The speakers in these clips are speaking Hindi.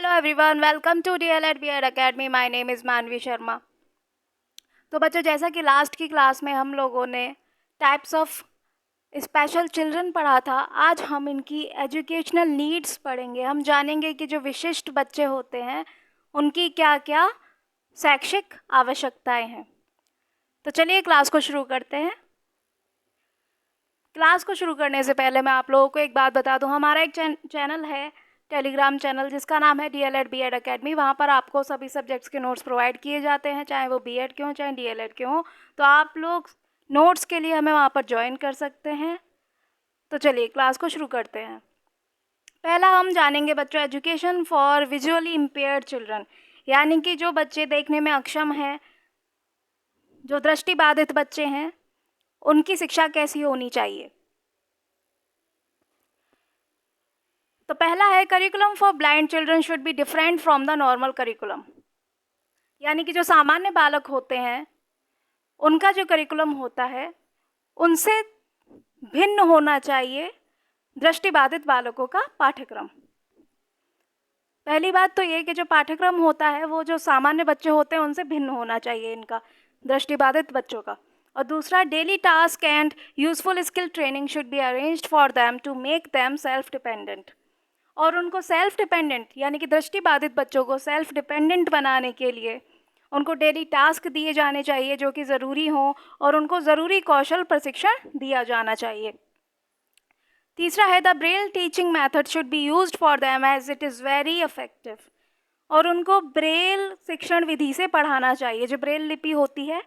Hello everyone, welcome to DLED B.Ed Academy. My name is मानवी शर्मा. तो बच्चों, जैसा कि लास्ट की क्लास में हम लोगों ने टाइप्स ऑफ स्पेशल चिल्ड्रन पढ़ा था, आज हम इनकी एजुकेशनल नीड्स पढ़ेंगे. हम जानेंगे कि जो विशिष्ट बच्चे होते हैं उनकी क्या क्या शैक्षिक आवश्यकताएं हैं. तो चलिए क्लास को शुरू करते हैं. क्लास को शुरू करने से पहले मैं आप लोगों को एक बात बता दूं. हमारा एक चैनल है, टेलीग्राम चैनल, जिसका नाम है DLED B.Ed Academy. वहाँ पर आपको सभी सब्जेक्ट्स के नोट्स प्रोवाइड किए जाते हैं, चाहे वो B.Ed के हों चाहे DLED के हों. तो आप लोग नोट्स के लिए हमें वहाँ पर ज्वाइन कर सकते हैं. तो चलिए क्लास को शुरू करते हैं. पहला हम जानेंगे बच्चों education for visually impaired children, यानी कि जो बच्चे देखने में अक्षम हैं, जो दृष्टिबाधित बच्चे हैं, उनकी शिक्षा कैसी होनी चाहिए. तो पहला है curriculum for blind children should be different from the normal curriculum, यानी कि जो सामान्य बालक होते हैं उनका जो करिकुलम होता है उनसे भिन्न होना चाहिए दृष्टिबाधित बालकों का पाठ्यक्रम. पहली बात तो ये कि जो पाठ्यक्रम होता है वो जो सामान्य बच्चे होते हैं उनसे भिन्न होना चाहिए इनका, दृष्टिबाधित बच्चों का. और दूसरा, daily task and useful skill training should be arranged for them to make them self dependent. और उनको सेल्फ डिपेंडेंट यानी कि दृष्टिबाधित बच्चों को सेल्फ डिपेंडेंट बनाने के लिए उनको डेली टास्क दिए जाने चाहिए जो कि ज़रूरी हों, और उनको ज़रूरी कौशल प्रशिक्षण दिया जाना चाहिए. तीसरा है the Braille teaching method should be used for them as it is very effective. और उनको ब्रेल शिक्षण विधि से पढ़ाना चाहिए. जो ब्रेल लिपि होती है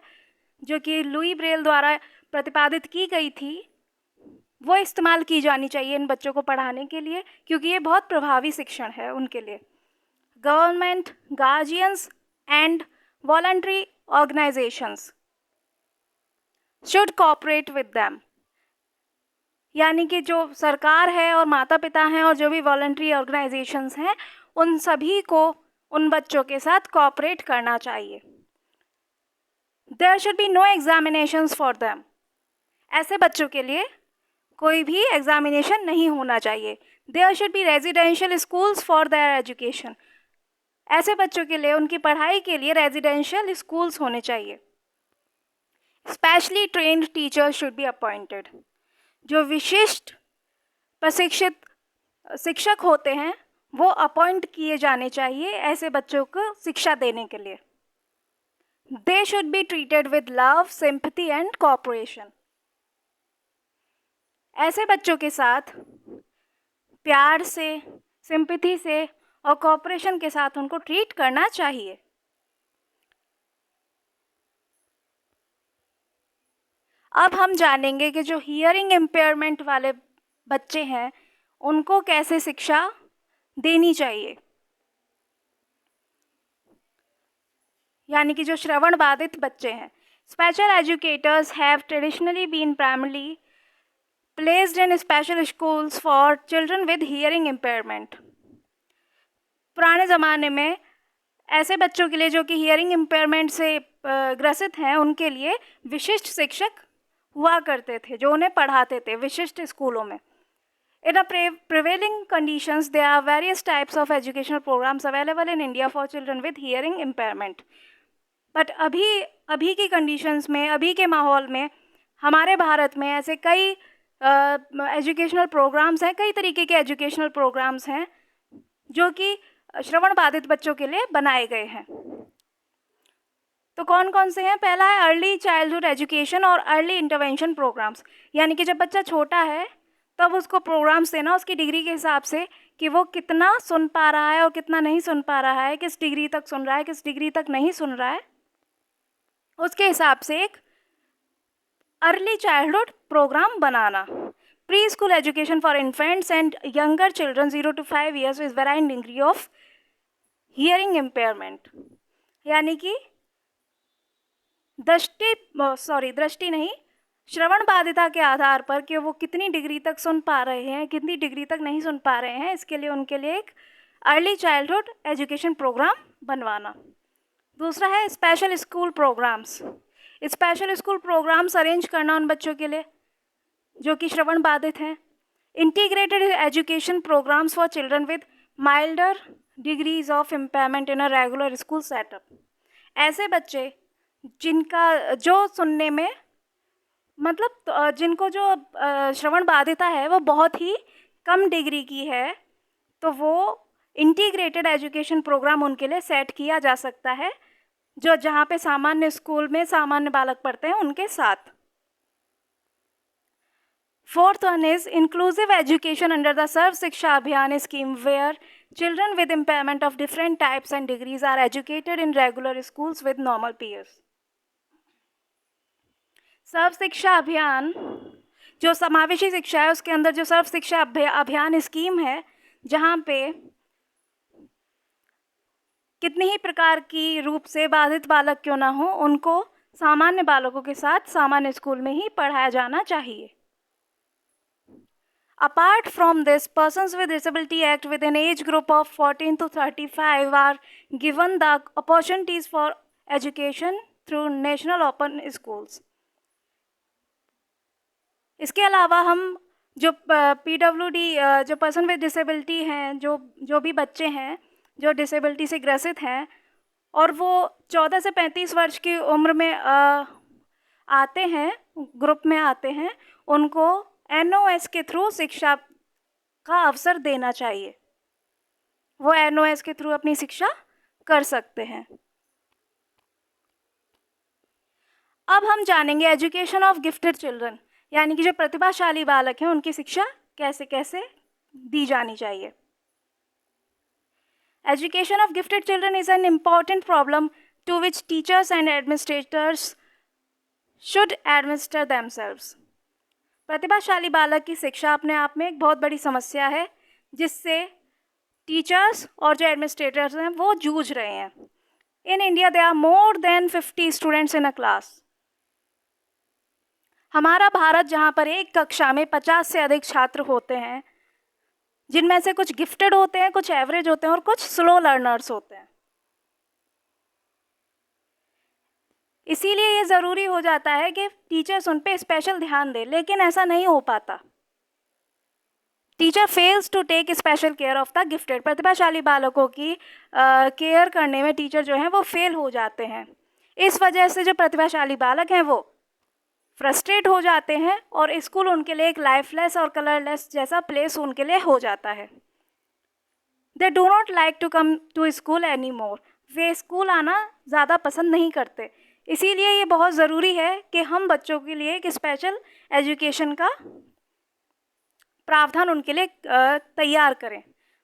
जो कि लुई ब्रेल द्वारा प्रतिपादित की गई थी, वो इस्तेमाल की जानी चाहिए इन बच्चों को पढ़ाने के लिए, क्योंकि ये बहुत प्रभावी शिक्षण है उनके लिए. Government, guardians and voluntary organisations should cooperate with them, यानी कि जो सरकार है और माता पिता हैं और जो भी वॉलंटरी ऑर्गेनाइजेशंस हैं उन सभी को उन बच्चों के साथ कोऑपरेट करना चाहिए. There should be no examinations for them, ऐसे बच्चों के लिए कोई भी एग्जामिनेशन नहीं होना चाहिए. There should be residential schools for their education, ऐसे बच्चों के लिए उनकी पढ़ाई के लिए रेजिडेंशियल स्कूल्स होने चाहिए. Specially trained teachers should be appointed, जो विशिष्ट प्रशिक्षित शिक्षक होते हैं वो अपॉइंट किए जाने चाहिए ऐसे बच्चों को शिक्षा देने के लिए. They should be treated with love, sympathy and cooperation, ऐसे बच्चों के साथ प्यार से, सिंपैथी से और कोऑपरेशन के साथ उनको ट्रीट करना चाहिए. अब हम जानेंगे कि जो हियरिंग इम्पेयरमेंट वाले बच्चे हैं उनको कैसे शिक्षा देनी चाहिए, यानी कि जो श्रवण बाधित बच्चे हैं. Special educators have traditionally been primarily placed in special schools for children with hearing impairment. पुराने ज़माने में ऐसे बच्चों के लिए जो कि हियरिंग इम्पेयरमेंट से ग्रसित हैं उनके लिए विशिष्ट शिक्षक हुआ करते थे जो उन्हें पढ़ाते थे विशिष्ट स्कूलों में. In the prevailing conditions, there are various types of educational programs available in India for children with hearing impairment. But अभी की कंडीशंस में, अभी के माहौल में हमारे भारत में ऐसे कई एजुकेशनल प्रोग्राम्स हैं, कई तरीके के एजुकेशनल प्रोग्राम्स हैं जो कि श्रवण बाधित बच्चों के लिए बनाए गए हैं. तो कौन कौन से हैं? पहला है अर्ली चाइल्डहुड एजुकेशन और अर्ली इंटरवेंशन प्रोग्राम्स, यानी कि जब बच्चा छोटा है तब उसको प्रोग्राम्स देना उसकी डिग्री के हिसाब से कि वो कितना सुन पा रहा है और कितना नहीं सुन पा रहा है, किस डिग्री तक सुन रहा है, किस डिग्री तक नहीं सुन रहा है, उसके हिसाब से एक अर्ली चाइल्डहुड प्रोग्राम बनाना. Pre school education for infants and younger children 0 to 5 years is varying degree of hearing impairment, यानी कि दृष्टि नहीं, श्रवण बाधिता के आधार पर कि वो कितनी डिग्री तक सुन पा रहे हैं, कितनी डिग्री तक नहीं सुन पा रहे हैं, इसके लिए उनके लिए एक अर्ली चाइल्डहुड एजुकेशन प्रोग्राम बनवाना. दूसरा है special school programmes. Special school programmes arrange करना उन बच्चों के लिए जो कि श्रवण बाधित हैं. Integrated education programmes for children with milder degrees of impairment in a regular school setup. ऐसे बच्चे जिनका जो सुनने में मतलब जिनको जो श्रवण बाधिता है वो बहुत ही कम डिग्री की है, तो वो इंटीग्रेटेड एजुकेशन प्रोग्राम उनके लिए सेट किया जा सकता है, जो जहाँ पे सामान्य स्कूल में सामान्य बालक पढ़ते हैं उनके साथ। Fourth one is inclusive education under the Sarv Shiksha Abhiyan scheme, where children with impairment of different types and degrees are educated in regular schools with normal peers. सर्व शिक्षा अभियान जो समावेशी शिक्षा है उसके अंदर जो सर्व शिक्षा अभियान स्कीम है, जहाँ पे कितनी ही प्रकार की रूप से बाधित बालक क्यों ना हो, उनको सामान्य बालकों के साथ सामान्य स्कूल में ही पढ़ाया जाना चाहिए। Apart from this, persons with disability act with an age group of 14 to 35 are given the opportunities for education through national open schools. इसके अलावा हम जो PWD जो पर्सन विद डिसेबिलिटी हैं, जो भी बच्चे हैं जो डिसेबिलिटी से ग्रसित हैं और वो 14 से 35 वर्ष की उम्र में आते हैं, ग्रुप में आते हैं, उनको NOS के थ्रू शिक्षा का अवसर देना चाहिए। वो NOS के थ्रू अपनी शिक्षा कर सकते हैं। अब हम जानेंगे एजुकेशन ऑफ गिफ्टेड चिल्ड्रन, यानी कि जो प्रतिभाशाली बालक हैं उनकी शिक्षा कैसे कैसे दी जानी चाहिए। Education of gifted children is an important problem to which teachers and administrators should administer themselves. प्रतिभाशाली बालक की शिक्षा अपने आप में एक बहुत बड़ी समस्या है, जिससे टीचर्स और जो एडमिनिस्ट्रेटर्स हैं वो जूझ रहे हैं। In India there are more than 50 students in a class. हमारा भारत जहाँ पर एक कक्षा में 50 से अधिक छात्र होते हैं, जिनमें से कुछ गिफ्टेड होते हैं, कुछ एवरेज होते हैं और कुछ स्लो लर्नर्स होते हैं। इसीलिए ये ज़रूरी हो जाता है कि टीचर्स उन पे स्पेशल ध्यान दें, लेकिन ऐसा नहीं हो पाता। Teacher fails to take special care of the gifted. प्रतिभाशाली बालकों की केयर करने में टीचर जो हैं वो फेल हो जाते हैं। इस वजह से जो प्रतिभाशाली बालक हैं वो फ्रस्ट्रेट हो जाते हैं और स्कूल उनके लिए एक लाइफलेस और कलरलेस जैसा प्लेस उनके लिए हो जाता है। They do not like to come to school any more. वे स्कूल आना ज़्यादा पसंद नहीं करते। इसीलिए ये बहुत ज़रूरी है कि हम बच्चों के लिए एक स्पेशल एजुकेशन का प्रावधान उनके लिए तैयार करें।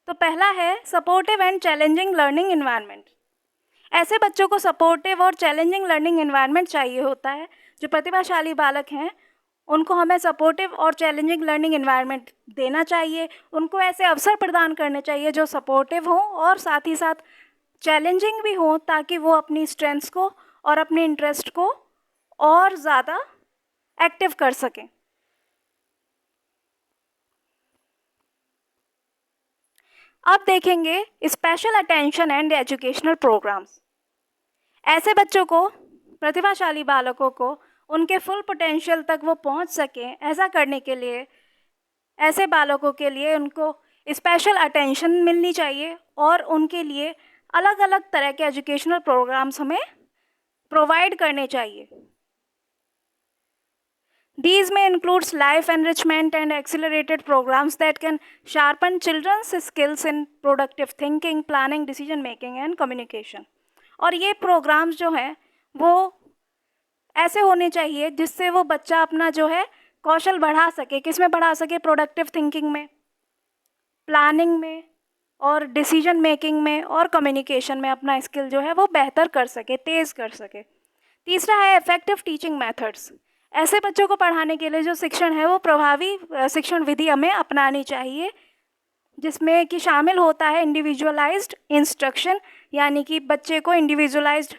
तो पहला है supportive and challenging learning environment. ऐसे बच्चों को सपोर्टिव और चैलेंजिंग लर्निंग इन्वायरमेंट चाहिए होता है। जो प्रतिभाशाली बालक हैं उनको हमें सपोर्टिव और चैलेंजिंग लर्निंग इन्वायरमेंट देना चाहिए। उनको ऐसे अवसर प्रदान करने चाहिए जो सपोर्टिव हों और साथ ही साथ चैलेंजिंग भी हों, ताकि वो अपनी स्ट्रेंथ्स को और अपने इंटरेस्ट को और ज़्यादा एक्टिव कर सकें। अब देखेंगे special attention and educational programmes. ऐसे बच्चों को, प्रतिभाशाली बालकों को उनके फुल पोटेंशियल तक वो पहुंच सकें, ऐसा करने के लिए ऐसे बालकों के लिए उनको स्पेशल अटेंशन मिलनी चाहिए और उनके लिए अलग अलग तरह के एजुकेशनल प्रोग्राम्स हमें प्रोवाइड करने चाहिए। These may include life enrichment and accelerated programs that can sharpen children's skills in productive thinking, planning, decision making and communication. और ये प्रोग्राम्स जो हैं वो ऐसे होने चाहिए जिससे वो बच्चा अपना जो है कौशल बढ़ा सके। किस में बढ़ा सके? प्रोडक्टिव थिंकिंग में, प्लानिंग में और डिसीजन मेकिंग में और कम्युनिकेशन में अपना स्किल जो है वो बेहतर कर सके, तेज़ कर सके। तीसरा है इफेक्टिव टीचिंग मेथड्स। ऐसे बच्चों को पढ़ाने के लिए जो शिक्षण है वो प्रभावी शिक्षण विधि हमें अपनानी चाहिए, जिसमें कि शामिल होता है इंडिविजुअलाइज्ड इंस्ट्रक्शन, यानी कि बच्चे को इंडिविजुअलाइज्ड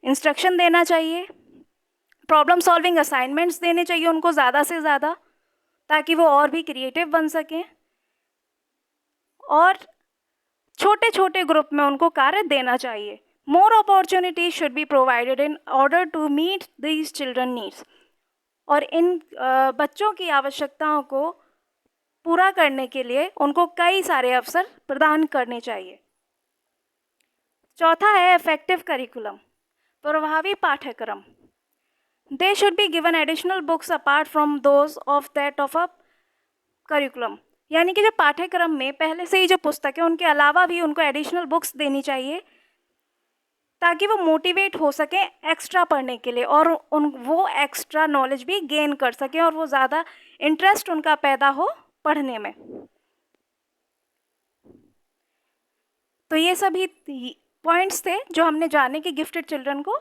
इंस्ट्रक्शन देना चाहिए। प्रॉब्लम सॉल्विंग असाइनमेंट्स देने चाहिए उनको ज़्यादा से ज़्यादा, ताकि वो और भी क्रिएटिव बन सकें। और छोटे छोटे ग्रुप में उनको कार्य देना चाहिए। More opportunities should be provided in order to meet these children needs. और इन बच्चों की आवश्यकताओं को पूरा करने के लिए उनको कई सारे अवसर प्रदान करने चाहिए। चौथा है इफेक्टिव करिकुलम, प्रभावी पाठ्यक्रम। They should be given additional books apart from those of that of a curriculum, यानी कि जो पाठ्यक्रम में पहले से ही जो पुस्तक है उनके अलावा भी उनको एडिशनल बुक्स देनी चाहिए ताकि वो मोटिवेट हो सके एक्स्ट्रा पढ़ने के लिए और वो एक्स्ट्रा नॉलेज भी गेन कर सके और वो ज़्यादा इंटरेस्ट उनका पैदा हो पढ़ने में। तो ये सभी पॉइंट्स थे जो हमने जाने कि गिफ्टेड चिल्ड्रन को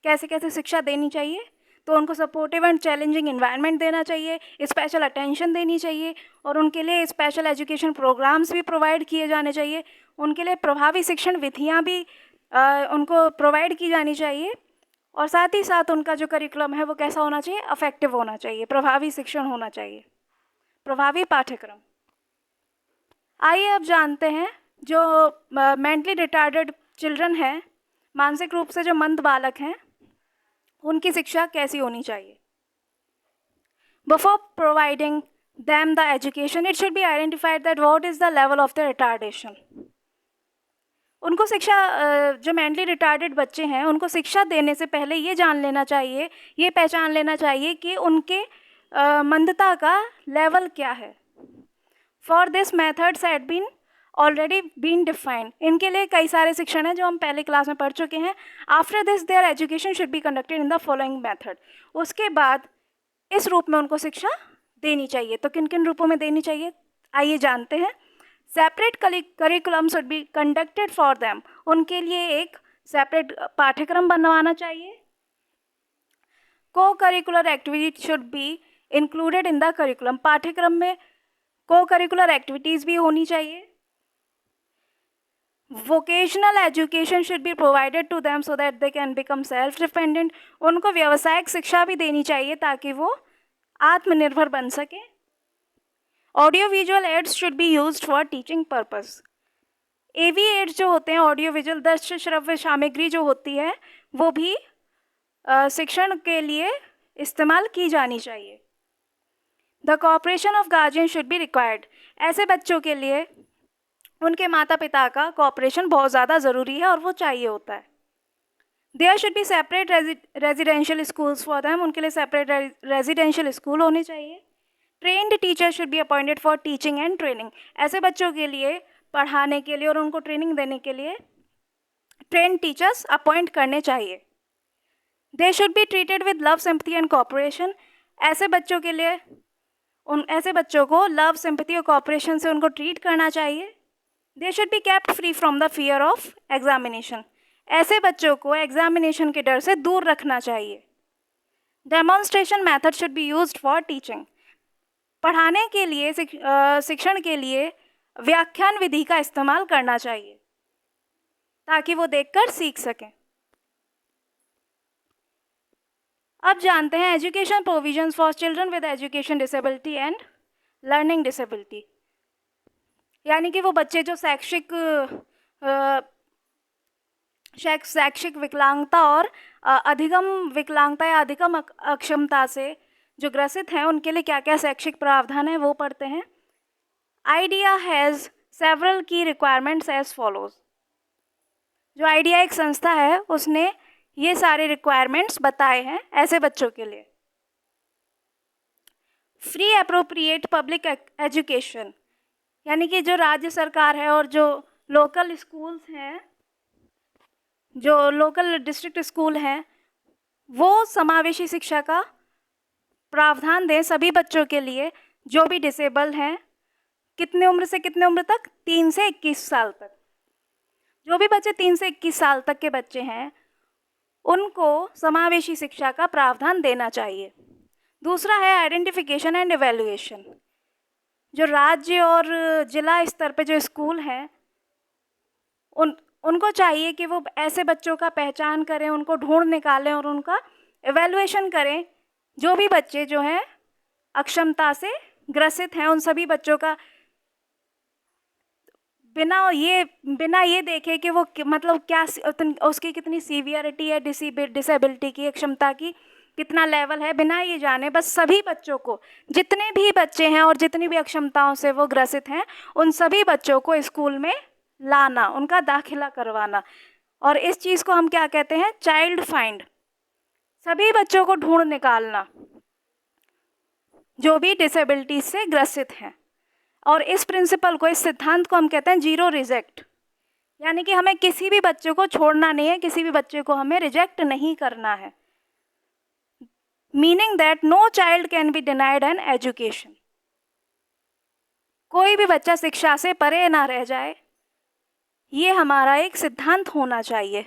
कैसे कैसे शिक्षा देनी चाहिए। तो उनको सपोर्टिव एंड चैलेंजिंग इन्वायरमेंट देना चाहिए, स्पेशल अटेंशन देनी चाहिए और उनके लिए स्पेशल एजुकेशन प्रोग्राम्स भी प्रोवाइड किए जाने चाहिए। उनके लिए प्रभावी शिक्षण विधियाँ भी उनको प्रोवाइड की जानी चाहिए और साथ ही साथ उनका जो करिकुलम है वो कैसा होना चाहिए, अफेक्टिव होना चाहिए, प्रभावी शिक्षण होना चाहिए, प्रभावी पाठ्यक्रम। आइए अब जानते हैं जो मेंटली रिटार्डेड चिल्ड्रन हैं, मानसिक रूप से जो मंद बालक हैं, उनकी शिक्षा कैसी होनी चाहिए। Before providing them the education, it should be identified that what is the level of the retardation. उनको शिक्षा, जो मेंटली रिटार्डेड बच्चे हैं उनको शिक्षा देने से पहले ये जान लेना चाहिए, ये पहचान लेना चाहिए कि उनके मंदता का लेवल क्या है। For this methods had been already been defined, इनके लिए कई सारे शिक्षण हैं जो हम पहले क्लास में पढ़ चुके हैं। After this there education should be conducted in the following method, उसके बाद इस रूप में उनको शिक्षा देनी चाहिए। तो किन किन रूपों में देनी चाहिए आइए जानते हैं। Separate curriculum should be conducted for them, उनके लिए एक सेपरेट पाठ्यक्रम बनवाना चाहिए। Co curricular activity should be included in the curriculum, पाठ्यक्रम में को करिकुलर एक्टिविटीज़ भी होनी चाहिए। Vocational education should be provided to them so that they can become self dependent, उनको व्यावसायिक शिक्षा भी देनी चाहिए ताकि वो आत्मनिर्भर बन सके। Audio visual aids should be used for teaching purpose, AV aids जो होते हैं, ऑडियो विजुअल दृश्य श्रव्य सामग्री जो होती है वो भी शिक्षण के लिए इस्तेमाल की जानी चाहिए। The cooperation of guardian should be required, ऐसे बच्चों के लिए उनके माता पिता का कोऑपरेशन बहुत ज़्यादा ज़रूरी है और वो चाहिए होता है। There should be separate residential schools for them, उनके लिए सेपरेट रेजिडेंशियल स्कूल होने चाहिए। Trained teacher should be appointed for teaching and training, ऐसे बच्चों के लिए पढ़ाने के लिए और उनको ट्रेनिंग देने के लिए ट्रेन टीचर्स अपॉइंट करने चाहिए। They should be treated with love sympathy and cooperation, ऐसे बच्चों के लिए ऐसे बच्चों को लव सिंपैथी और कोऑपरेशन से उनको ट्रीट करना चाहिए। They should be kept free from the fear of examination, ऐसे बच्चों को एग्जामिनेशन के डर से दूर रखना चाहिए। Demonstration method should be used for teaching, पढ़ाने के लिए शिक्षण के लिए व्याख्यान विधि का इस्तेमाल करना चाहिए ताकि वो देखकर सीख सकें। अब जानते हैं education provisions for children with education disability and learning disability, यानी कि वो बच्चे जो शैक्षिक विकलांगता और अधिगम विकलांगता या अधिगम अक्षमता से जो ग्रसित हैं उनके लिए क्या क्या शैक्षिक प्रावधान है वो पढ़ते हैं। आइडिया हैज़ सेवरल की रिक्वायरमेंट्स एज फॉलोज, जो आइडिया एक संस्था है उसने ये सारे रिक्वायरमेंट्स बताए हैं ऐसे बच्चों के लिए। फ्री अप्रोप्रिएट पब्लिक एजुकेशन, यानी कि जो राज्य सरकार है और जो लोकल स्कूल्स हैं, जो लोकल डिस्ट्रिक्ट स्कूल हैं, वो समावेशी शिक्षा का प्रावधान दें सभी बच्चों के लिए जो भी डिसेबल हैं। कितने उम्र से कितने उम्र तक? 3 से 21 साल तक। जो भी बच्चे 3 से 21 साल तक के बच्चे हैं उनको समावेशी शिक्षा का प्रावधान देना चाहिए। दूसरा है आइडेंटिफिकेशन एंड इवैल्यूएशन, जो राज्य और जिला स्तर पे जो स्कूल हैं उनको चाहिए कि वो ऐसे बच्चों का पहचान करें, उनको ढूंढ निकालें और उनका इवैल्यूएशन करें। जो भी बच्चे जो हैं अक्षमता से ग्रसित हैं उन सभी बच्चों का बिना ये देखे कि वो मतलब क्या उसकी कितनी सीवियरिटी है, डिसेबिलिटी की, अक्षमता की कितना लेवल है, बिना ये जाने बस सभी बच्चों को, जितने भी बच्चे हैं और जितनी भी अक्षमताओं से वो ग्रसित हैं उन सभी बच्चों को स्कूल में लाना, उनका दाखिला करवाना। और इस चीज़ को हम क्या कहते हैं? Child find. सभी बच्चों को ढूंढ निकालना जो भी डिसेबिलिटीज से ग्रसित हैं। और इस प्रिंसिपल को, इस सिद्धांत को हम कहते हैं जीरो रिजेक्ट। यानी कि हमें किसी भी बच्चे को छोड़ना नहीं है, किसी भी बच्चे को हमें रिजेक्ट नहीं करना है। Meaning that no child can be denied an education. कोई भी बच्चा शिक्षा से परे ना रह जाए, ये हमारा एक सिद्धांत होना चाहिए।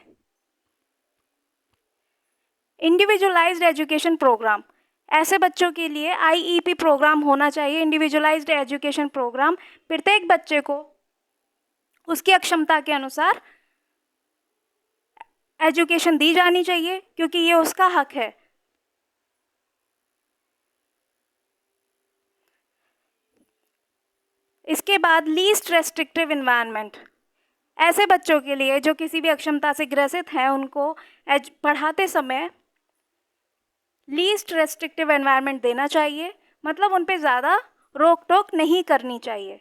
इंडिविजुअलाइज्ड एजुकेशन प्रोग्राम, ऐसे बच्चों के लिए आईईपी प्रोग्राम होना चाहिए। इंडिविजुअलाइज्ड एजुकेशन प्रोग्राम, प्रत्येक बच्चे को उसकी अक्षमता के अनुसार एजुकेशन दी जानी चाहिए, क्योंकि ये उसका हक है। इसके बाद लीस्ट रेस्ट्रिक्टिव एनवायरनमेंट, ऐसे बच्चों के लिए जो किसी भी अक्षमता से ग्रसित हैं, उनको पढ़ाते समय लीस्ट रेस्ट्रिक्टिव एनवायरनमेंट देना चाहिए। मतलब उन पे ज़्यादा रोक टोक नहीं करनी चाहिए।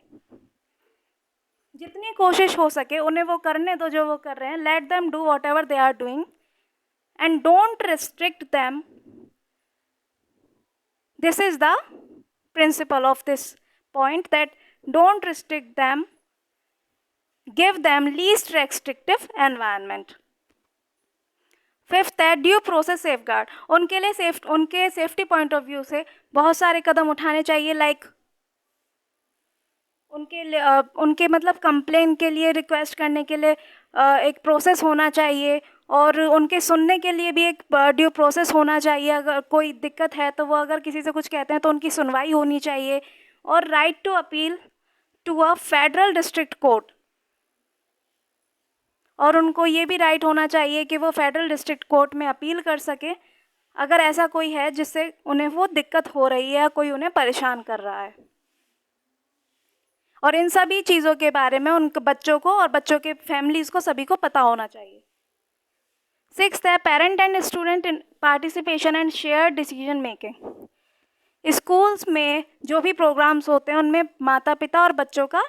जितनी कोशिश हो सके उन्हें वो करने दो जो वो कर रहे हैं। Let them do whatever they are doing and don't restrict them. This is the principle of this point, that don't restrict them, give them least restrictive environment. Fifth है ड्यू प्रोसेस सेफगार्ड। उनके लिए उनके सेफ्टी पॉइंट ऑफ व्यू से बहुत सारे कदम उठाने चाहिए। लाइक उनके मतलब कंप्लेन के लिए, रिक्वेस्ट करने के लिए एक प्रोसेस होना चाहिए, और उनके सुनने के लिए भी एक ड्यू प्रोसेस होना चाहिए। अगर कोई दिक्कत है तो वो अगर किसी से कुछ कहते हैं तो उनकी सुनवाई होनी चाहिए। और right to appeal to a federal district court, और उनको ये भी राइट होना चाहिए कि वो फेडरल डिस्ट्रिक्ट कोर्ट में अपील कर सके अगर ऐसा कोई है जिससे उन्हें वो दिक्कत हो रही है या कोई उन्हें परेशान कर रहा है। और इन सभी चीज़ों के बारे में उन बच्चों को और बच्चों के फैमिलीज को सभी को पता होना चाहिए। सिक्स्थ है parent and student participation and share decision making. Schools में जो भी प्रोग्राम्स होते हैं उनमें माता पिता और बच्चों का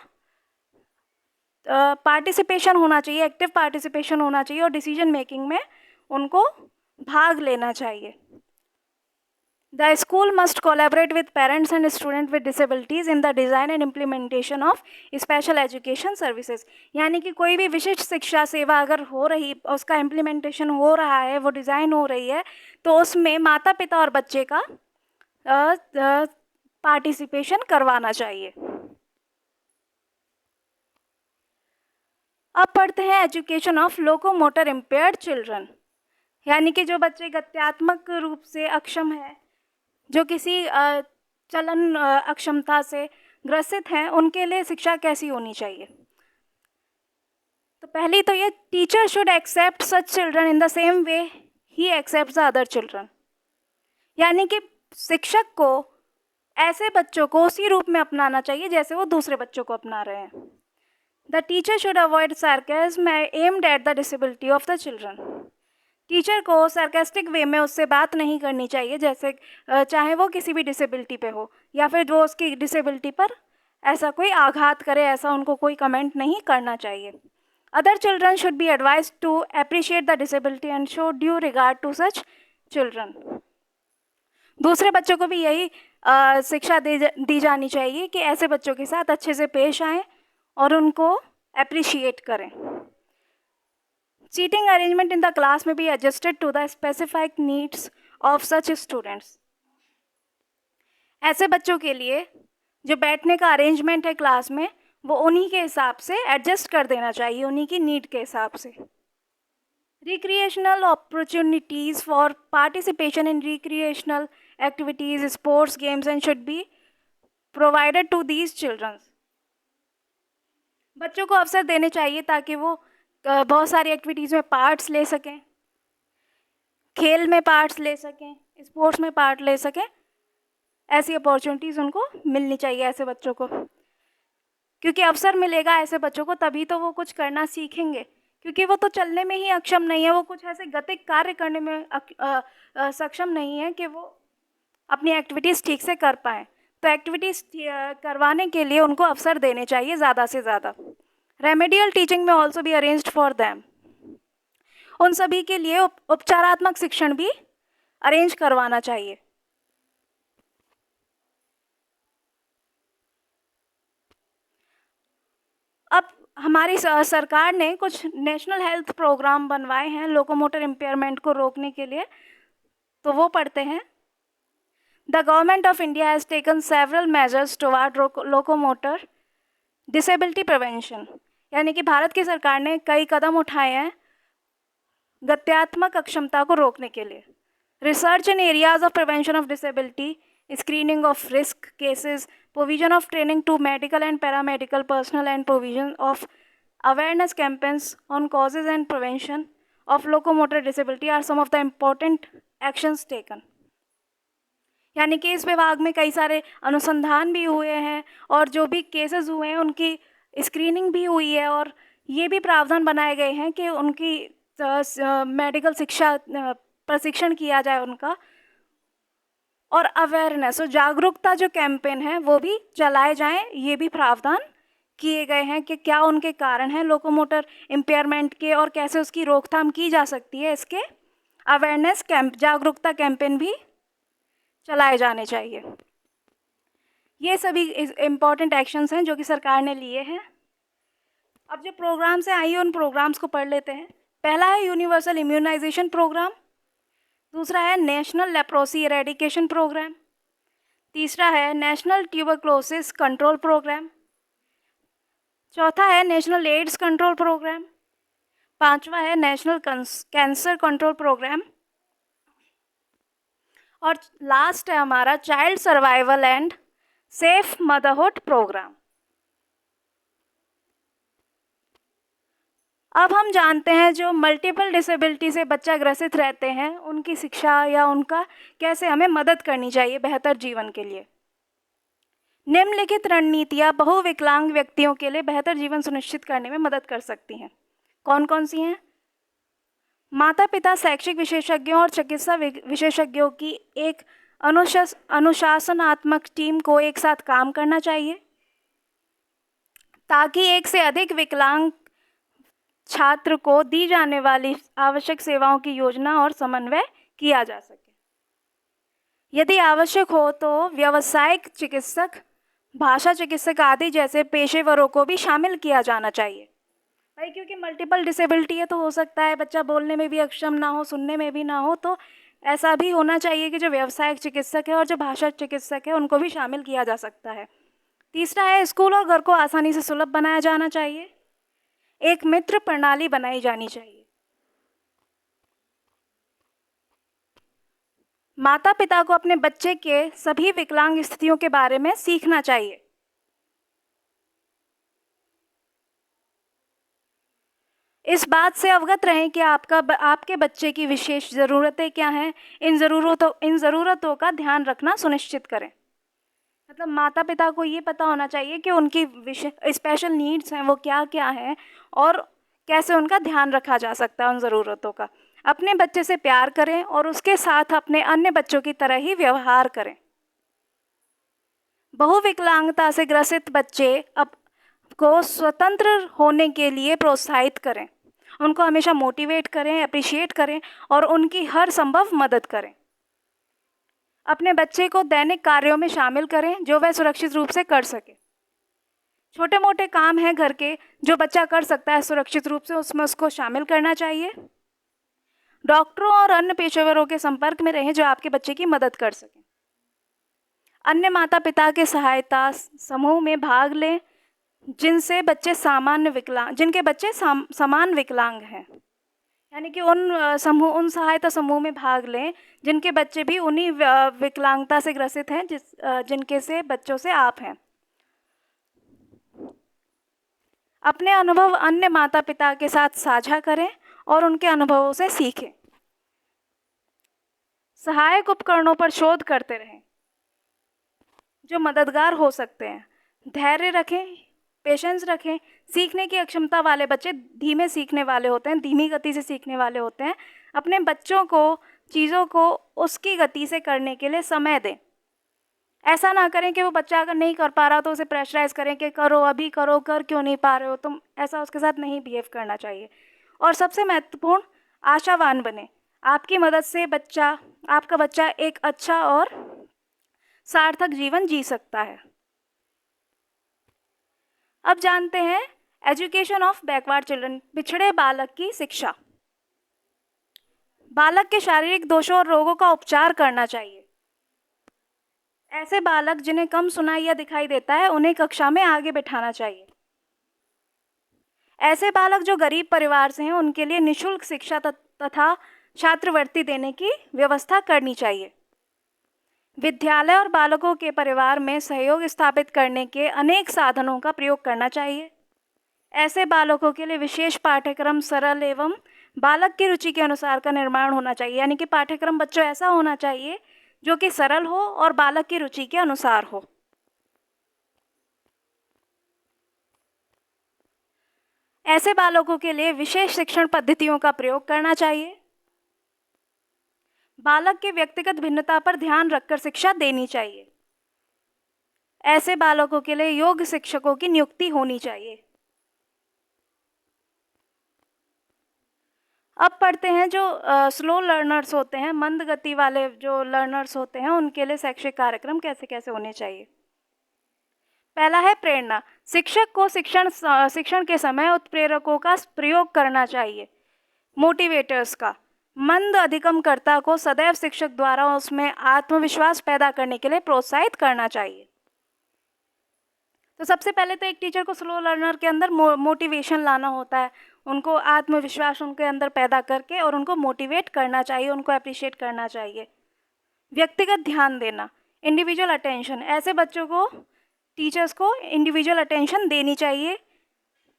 पार्टिसिपेशन होना चाहिए, एक्टिव पार्टिसिपेशन होना चाहिए, और डिसीजन मेकिंग में उनको भाग लेना चाहिए। The school must collaborate with parents and student with disabilities in the design and implementation of special education services. यानी कि कोई भी विशिष्ट शिक्षा सेवा अगर हो रही, उसका इम्प्लीमेंटेशन हो रहा है, वो डिज़ाइन हो रही है, तो उसमें माता पिता और बच्चे का पार्टिसिपेशन करवाना चाहिए। अब पढ़ते हैं education of locomotor impaired children. यानी कि जो बच्चे गत्यात्मक रूप से अक्षम है, जो किसी चलन अक्षमता से ग्रसित हैं, उनके लिए शिक्षा कैसी होनी चाहिए? तो पहली तो ये, teacher should accept such children in the same way ही एक्सेप्ट द अदर चिल्ड्रन। यानी कि शिक्षक को ऐसे बच्चों को उसी रूप में अपनाना चाहिए जैसे वो दूसरे बच्चों को अपना रहे हैं। The teacher should avoid sarcasm aimed at the disability of the children। Teacher को सार्केस्टिक वे में उससे बात नहीं करनी चाहिए, जैसे चाहे वो किसी भी डिसेबिलिटी पे हो, या फिर वो उसकी डिसेबिलिटी पर ऐसा कोई आघात करे, ऐसा उनको कोई कमेंट नहीं करना चाहिए। Other children should be advise to appreciate the disability and show due regard to such children. दूसरे बच्चों को भी यही शिक्षा दी जानी चाहिए कि ऐसे बच्चों के साथ अच्छे से पेश आएँ और उनको अप्रिशिएट करें। Seating arrangement in the class में be adjusted to the specific needs of such students. ऐसे बच्चों के लिए जो बैठने का अरेंजमेंट है क्लास में, वो उन्हीं के हिसाब से एडजस्ट कर देना चाहिए, उन्हीं की नीड के हिसाब से। Recreational opportunities for participation in recreational activities, sports, games and should be provided to these childrens. बच्चों को अवसर देने चाहिए ताकि वो बहुत सारी एक्टिविटीज़ में पार्ट्स ले सकें, खेल में पार्ट्स ले सकें, स्पोर्ट्स में पार्ट ले सकें। ऐसी अपॉर्चुनिटीज़ उनको मिलनी चाहिए ऐसे बच्चों को, क्योंकि अवसर मिलेगा ऐसे बच्चों को तभी तो वो कुछ करना सीखेंगे, क्योंकि वो तो चलने में ही अक्षम नहीं है, वो कुछ ऐसे गतिक कार्य करने में सक्षम नहीं है कि वो अपनी एक्टिविटीज़ ठीक से कर पाएँ। तो एक्टिविटीज़ करवाने के लिए उनको अवसर देने चाहिए ज़्यादा से ज़्यादा। रेमेडियल टीचिंग में also be arranged for them. उन सभी के लिए उपचारात्मक शिक्षण भी अरेंज करवाना चाहिए। अब हमारी सरकार ने कुछ नेशनल हेल्थ प्रोग्राम बनवाए हैं लोकोमोटर इम्पेयरमेंट को रोकने के लिए, तो वो पढ़ते हैं। The government of India has taken several measures toward locomotor disability prevention, यानी कि भारत की सरकार ने कई कदम उठाए हैं गत्यात्मक अक्षमता को रोकने के लिए। Research in areas of prevention of disability, screening of risk cases, provision of training to medical and paramedical personnel and provision of awareness campaigns on causes and prevention of locomotor disability are some of the important actions taken। यानी कि इस विभाग में कई सारे अनुसंधान भी हुए हैं और जो भी केसेस हुए हैं उनकी स्क्रीनिंग भी हुई है, और ये भी प्रावधान बनाए गए हैं कि उनकी मेडिकल शिक्षा प्रशिक्षण किया जाए उनका, और अवेयरनेस और जागरूकता जो कैंपेन है वो भी चलाए जाएं। ये भी प्रावधान किए गए हैं कि क्या उनके कारण हैं लोकोमोटर इम्पेयरमेंट के और कैसे उसकी रोकथाम की जा सकती है। इसके अवेयरनेस कैंप, जागरूकता कैंपेन भी चलाए जाने चाहिए। ये सभी इम्पॉर्टेंट एक्शंस हैं जो कि सरकार ने लिए हैं। अब जो प्रोग्राम्स हैं, आइए उन प्रोग्राम्स को पढ़ लेते हैं। पहला है यूनिवर्सल इम्यूनाइजेशन प्रोग्राम, दूसरा है नेशनल लेप्रोसी एरेडिकेशन प्रोग्राम, तीसरा है नेशनल ट्यूबरक्लोसिस कंट्रोल प्रोग्राम, चौथा है नेशनल एड्स कंट्रोल प्रोग्राम, पांचवा है नेशनल कैंसर कंट्रोल प्रोग्राम, और लास्ट है हमारा child survival and safe motherhood programme. अब हम जानते हैं जो मल्टीपल डिसेबिलिटी से बच्चा ग्रसित रहते हैं उनकी शिक्षा या उनका कैसे हमें मदद करनी चाहिए बेहतर जीवन के लिए। निम्नलिखित रणनीतियाँ बहुविकलांग व्यक्तियों के लिए बेहतर जीवन सुनिश्चित करने में मदद कर सकती हैं। कौन कौन सी हैं? माता पिता, शैक्षिक विशेषज्ञों और चिकित्सा विशेषज्ञों की एक अनुशासनात्मक टीम को एक साथ काम करना चाहिए ताकि एक से अधिक विकलांग छात्र को दी जाने वाली आवश्यक सेवाओं की योजना और समन्वय किया जा सके। यदि आवश्यक हो तो व्यावसायिक चिकित्सक, भाषा चिकित्सक आदि जैसे पेशेवरों को भी शामिल किया जाना चाहिए भाई, क्योंकि मल्टीपल डिसेबिलिटी है तो हो सकता है बच्चा बोलने में भी अक्षम ना हो, सुनने में भी ना हो, तो ऐसा भी होना चाहिए कि जो व्यावसायिक चिकित्सक है और जो भाषा चिकित्सक है उनको भी शामिल किया जा सकता है। तीसरा है स्कूल और घर को आसानी से सुलभ बनाया जाना चाहिए। एक मित्र प्रणाली बनाई जानी चाहिए। माता पिता को अपने बच्चे के सभी विकलांग स्थितियों के बारे में सीखना चाहिए। इस बात से अवगत रहें कि आपके बच्चे की विशेष ज़रूरतें क्या हैं। इन ज़रूरतों का ध्यान रखना सुनिश्चित करें। मतलब माता पिता को ये पता होना चाहिए कि उनकी स्पेशल नीड्स हैं वो क्या क्या हैं और कैसे उनका ध्यान रखा जा सकता है उन ज़रूरतों का। अपने बच्चे से प्यार करें और उसके साथ अपने अन्य बच्चों की तरह ही व्यवहार करें। बहुविकलांगता से ग्रसित बच्चे को स्वतंत्र होने के लिए प्रोत्साहित करें, उनको हमेशा मोटिवेट करें, अप्रिशिएट करें और उनकी हर संभव मदद करें। अपने बच्चे को दैनिक कार्यों में शामिल करें जो वह सुरक्षित रूप से कर सके। छोटे मोटे काम हैं घर के जो बच्चा कर सकता है सुरक्षित रूप से, उसमें उसको शामिल करना चाहिए। डॉक्टरों और अन्य पेशेवरों के संपर्क में रहें जो आपके बच्चे की मदद कर सकें। अन्य माता पिता के सहायता समूह में भाग लें जिनके बच्चे समान विकलांग हैं, यानी कि उन सहायता समूह में भाग लें जिनके बच्चे भी उन्हीं विकलांगता से ग्रसित हैं जिनके से बच्चों से आप हैं। अपने अनुभव अन्य माता पिता के साथ साझा करें और उनके अनुभवों से सीखें। सहायक उपकरणों पर शोध करते रहें जो मददगार हो सकते हैं। धैर्य रखें, पेशेंस रखें। सीखने की अक्षमता वाले बच्चे धीमे सीखने वाले होते हैं, धीमी गति से सीखने वाले होते हैं। अपने बच्चों को चीज़ों को उसकी गति से करने के लिए समय दें। ऐसा ना करें कि वो बच्चा अगर नहीं कर पा रहा तो उसे प्रेशराइज करें कि करो, अभी करो, कर क्यों नहीं पा रहे हो तुम। ऐसा उसके साथ नहीं बिहेव करना चाहिए। और सबसे महत्वपूर्ण, आशावान बने। आपकी मदद से आपका बच्चा एक अच्छा और सार्थक जीवन जी सकता है। अब जानते हैं एजुकेशन ऑफ बैकवर्ड चिल्ड्रन, पिछड़े बालक की शिक्षा। बालक के शारीरिक दोषों और रोगों का उपचार करना चाहिए। ऐसे बालक जिन्हें कम सुनाई या दिखाई देता है, उन्हें कक्षा में आगे बिठाना चाहिए। ऐसे बालक जो गरीब परिवार से हैं, उनके लिए निःशुल्क शिक्षा तथा छात्रवृत्ति देने की व्यवस्था करनी चाहिए। विद्यालय और बालकों के परिवार में सहयोग स्थापित करने के अनेक साधनों का प्रयोग करना चाहिए। ऐसे बालकों के लिए विशेष पाठ्यक्रम सरल एवं बालक की रुचि के अनुसार का निर्माण होना चाहिए। यानी कि पाठ्यक्रम बच्चों ऐसा होना चाहिए जो कि सरल हो और बालक की रुचि के अनुसार हो। ऐसे बालकों के लिए विशेष शिक्षण पद्धतियों का प्रयोग करना चाहिए। बालक के व्यक्तिगत भिन्नता पर ध्यान रखकर शिक्षा देनी चाहिए। ऐसे बालकों के लिए योग्य शिक्षकों की नियुक्ति होनी चाहिए। अब पढ़ते हैं जो स्लो लर्नर्स होते हैं, मंद गति वाले जो लर्नर्स होते हैं, उनके लिए शैक्षिक कार्यक्रम कैसे कैसे होने चाहिए। पहला है प्रेरणा। शिक्षक को शिक्षण के समय उत्प्रेरकों का प्रयोग करना चाहिए, मोटिवेटर्स का। मंद अधिगमकर्ता को सदैव शिक्षक द्वारा उसमें आत्मविश्वास पैदा करने के लिए प्रोत्साहित करना चाहिए। तो सबसे पहले तो एक टीचर को स्लो लर्नर के अंदर मोटिवेशन लाना होता है, उनको आत्मविश्वास उनके अंदर पैदा करके और उनको मोटिवेट करना चाहिए, उनको अप्रिशिएट करना चाहिए। व्यक्तिगत ध्यान देना, इंडिविजुअल अटेंशन। ऐसे बच्चों को, टीचर्स को इंडिविजुअल अटेंशन देनी चाहिए,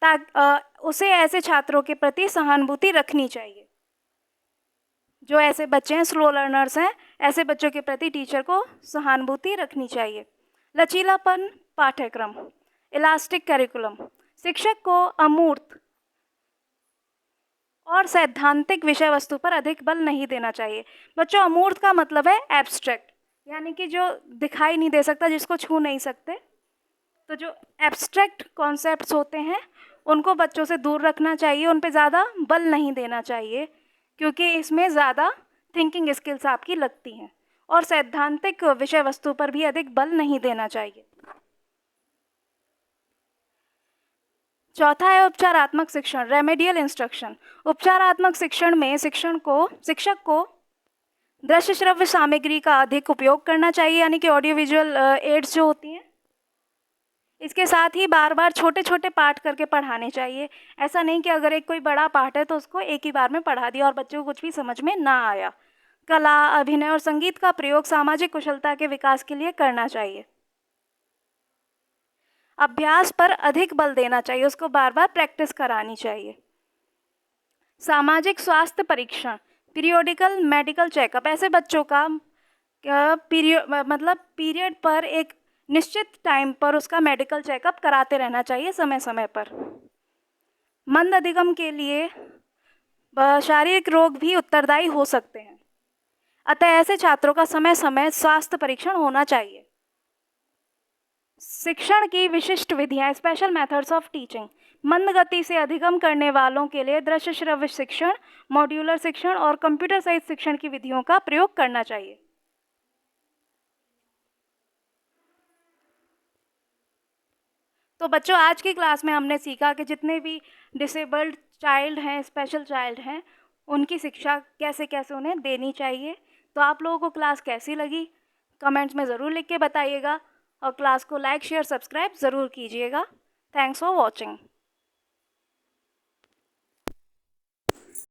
ताकि उसे ऐसे छात्रों के प्रति सहानुभूति रखनी चाहिए। जो ऐसे बच्चे हैं, स्लो लर्नर्स हैं, ऐसे बच्चों के प्रति टीचर को सहानुभूति रखनी चाहिए। लचीलापन पाठ्यक्रम, इलास्टिक करिकुलम। शिक्षक को अमूर्त और सैद्धांतिक विषय वस्तु पर अधिक बल नहीं देना चाहिए। बच्चों, अमूर्त का मतलब है एब्स्ट्रैक्ट, यानी कि जो दिखाई नहीं दे सकता, जिसको छू नहीं सकते। तो जो एब्स्ट्रैक्ट कॉन्सेप्ट्स होते हैं, उनको बच्चों से दूर रखना चाहिए, उन पे ज़्यादा बल नहीं देना चाहिए, क्योंकि इसमें ज़्यादा थिंकिंग स्किल्स आपकी लगती हैं। और सैद्धांतिक विषय वस्तु पर भी अधिक बल नहीं देना चाहिए। चौथा है उपचारात्मक शिक्षण, रेमेडियल इंस्ट्रक्शन। उपचारात्मक शिक्षण में शिक्षक को दृश्य श्रव्य सामग्री का अधिक उपयोग करना चाहिए, यानी कि ऑडियो विजुअल एड्स जो होती हैं। इसके साथ ही बार बार छोटे छोटे पाठ करके पढ़ाने चाहिए। ऐसा नहीं कि अगर कोई बड़ा पाठ है तो उसको एक ही बार में पढ़ा दिया और बच्चों को कुछ भी समझ में ना आया। कला, अभिनय और संगीत का प्रयोग सामाजिक कुशलता के विकास के लिए करना चाहिए। अभ्यास पर अधिक बल देना चाहिए, उसको बार बार प्रैक्टिस करानी चाहिए। सामाजिक स्वास्थ्य परीक्षण, पीरियोडिकल मेडिकल चेकअप। ऐसे बच्चों का पीरियड पर एक निश्चित टाइम पर उसका मेडिकल चेकअप कराते रहना चाहिए, समय समय पर। मंद अधिगम के लिए शारीरिक रोग भी उत्तरदायी हो सकते हैं, अतः ऐसे छात्रों का समय समय स्वास्थ्य परीक्षण होना चाहिए। शिक्षण की विशिष्ट विधियां, स्पेशल मेथड्स ऑफ टीचिंग। मंद गति से अधिगम करने वालों के लिए दृश्य श्रव्य शिक्षण, मॉड्यूलर शिक्षण और कंप्यूटर सहित शिक्षण की विधियों का प्रयोग करना चाहिए। तो बच्चों, आज की क्लास में हमने सीखा कि जितने भी डिसेबल्ड चाइल्ड हैं, स्पेशल चाइल्ड हैं, उनकी शिक्षा कैसे कैसे उन्हें देनी चाहिए। तो आप लोगों को क्लास कैसी लगी कमेंट्स में ज़रूर लिख के बताइएगा, और क्लास को लाइक, शेयर, सब्सक्राइब ज़रूर कीजिएगा। Thanks for watching.